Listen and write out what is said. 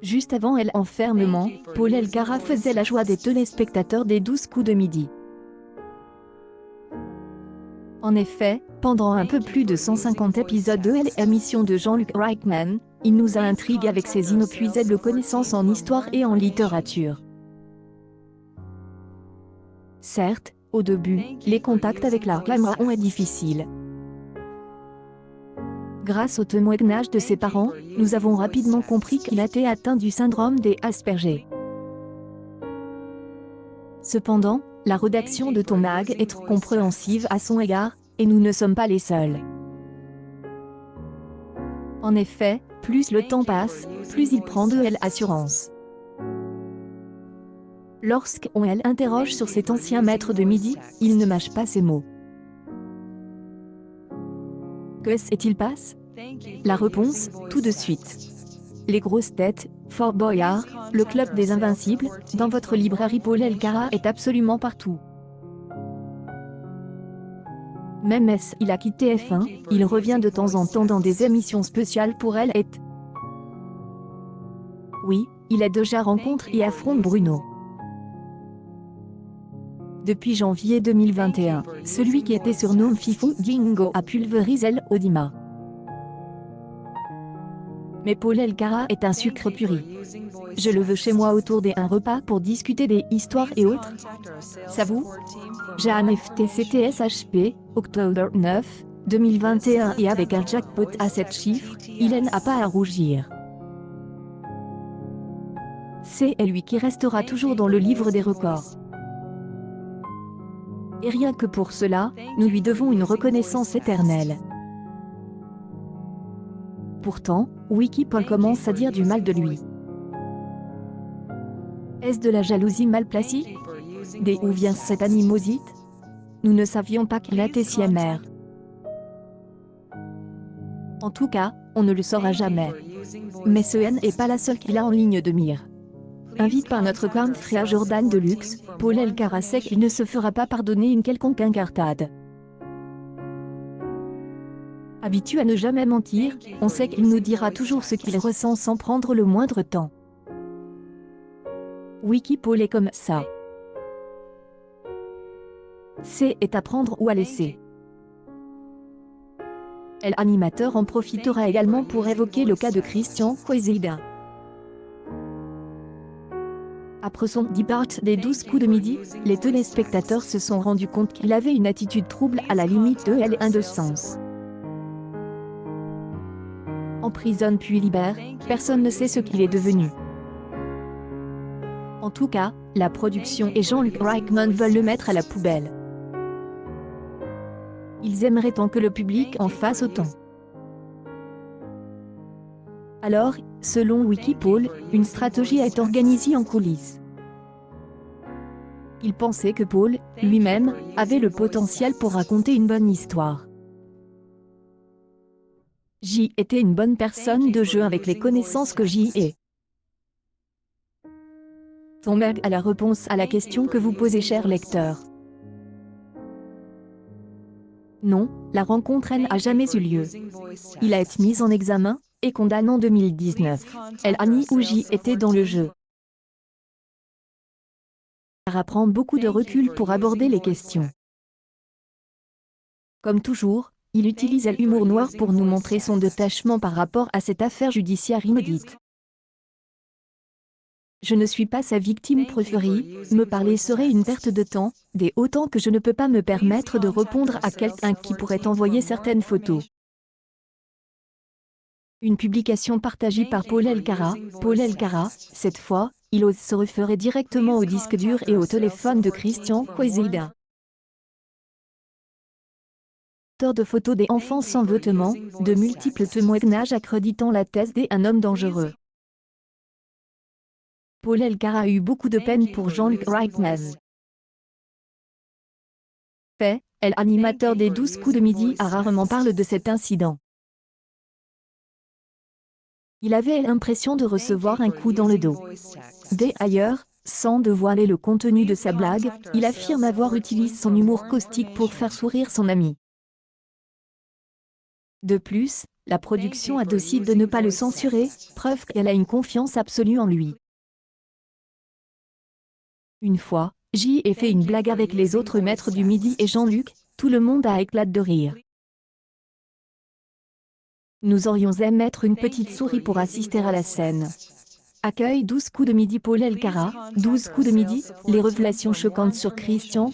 Juste avant elle enfermement, Paul Elkarat faisait la joie des téléspectateurs des 12 coups de midi. En effet, pendant un peu plus de 150 épisodes de l'émission de Jean-Luc Reichmann, il nous a intrigués avec ses inépuisables connaissances en histoire et en littérature. Certes, au début, les contacts avec la caméra ont été difficiles. Grâce au témoignage de ses parents, nous avons rapidement compris qu'il était atteint du syndrome des Asperger. Cependant, la rédaction de ton mag est trop compréhensive à son égard, et nous ne sommes pas les seuls. En effet, plus le temps passe, plus il prend de l'assurance. Lorsqu'on l'interroge sur cet ancien maître de midi, il ne mâche pas ses mots. Que s'est-il passé? La réponse, tout de suite. Les grosses têtes, Fort Boyard, le club des invincibles, dans votre librairie Paul Elkarat est absolument partout. Même il a quitté F1, il revient de temps en temps dans des émissions spéciales pour elle et... Oui, il est déjà rencontré et affronte Bruno. Depuis janvier 2021, celui qui était surnommé Fifou Gingo a pulvérisé l'Audima. Mais Paul Elkarat est un sucre puri. Je le veux chez moi autour d'un repas pour discuter des histoires et autres. Ça vous? Jeanne FTCTSHP, octobre 9, 2021 et avec un jackpot à 7 chiffres, il n'a pas à rougir. C'est lui qui restera toujours dans le livre des records. Et rien que pour cela, nous lui devons une reconnaissance éternelle. Pourtant, Wikipol commence à dire du mal de lui. Est-ce de la jalousie mal placée? D'où vient cette animosité? Nous ne savions pas qu'il était si amer. En tout cas, on ne le saura jamais. Mais ce N n'est pas la seule qu'il a en ligne de mire. Invite par notre confrère Jordan Deluxe, Paul Elkarat sait qu'il ne se fera pas pardonner une quelconque incartade. Habitué à ne jamais mentir, on sait qu'il nous dira toujours ce qu'il ressent sans prendre le moindre temps. Wikipol est comme ça. C'est à prendre ou à laisser. L'animateur en profitera également pour évoquer le cas de Christian Quezida. Après son départ des 12 coups de midi, les téléspectateurs se sont rendus compte qu'il avait une attitude trouble à la limite de l'indécence. Emprisonne puis libère, personne ne sait ce qu'il est devenu. En tout cas, la production et Jean-Luc Reichmann veulent le mettre à la poubelle. Ils aimeraient tant que le public en fasse autant. Alors, selon Wikipol, une stratégie est organisée en coulisses. Il pensait que Paul, lui-même, avait le potentiel pour raconter une bonne histoire. J était une bonne personne de jeu avec les connaissances que J ai. Ton mag a la réponse à la question que vous posez, cher lecteur. Non, la rencontre n'a jamais eu lieu. Il a été mis en examen et condamné en 2019. Annie ou J était dans le jeu. Elle prend beaucoup de recul pour aborder les questions. Comme toujours, il utilise l'humour noir pour nous montrer son détachement par rapport à cette affaire judiciaire inédite. Je ne suis pas sa victime préférée, me parler serait une perte de temps, dès autant que je ne peux pas me permettre de répondre à quelqu'un qui pourrait envoyer certaines photos. Une publication partagée par Paul Elkarat. Paul Elkarat, cette fois, il ose se référer directement au disque dur et au téléphone de Christian Quezida. De photos des enfants sans vêtements, de multiples témoignages accréditant la thèse d'un homme dangereux. Paul Elkarat a eu beaucoup de peine pour Jean-Luc Reichmann. Fait, l'animateur des 12 coups de midi a rarement parlé de cet incident. Il avait l'impression de recevoir un coup dans le dos. D'ailleurs, sans dévoiler le contenu de sa blague, il affirme avoir utilisé son humour caustique pour faire sourire son ami. De plus, La production a décidé de ne pas le censurer, preuve qu'elle a une confiance absolue en lui. Une fois, J a fait une blague avec les autres maîtres du midi et Jean-Luc, tout le monde a éclaté de rire. Nous aurions aimé mettre une petite souris pour assister à la scène. Accueil 12 coups de midi Paul Elkarat, 12 coups de midi, les révélations choquantes sur Christian.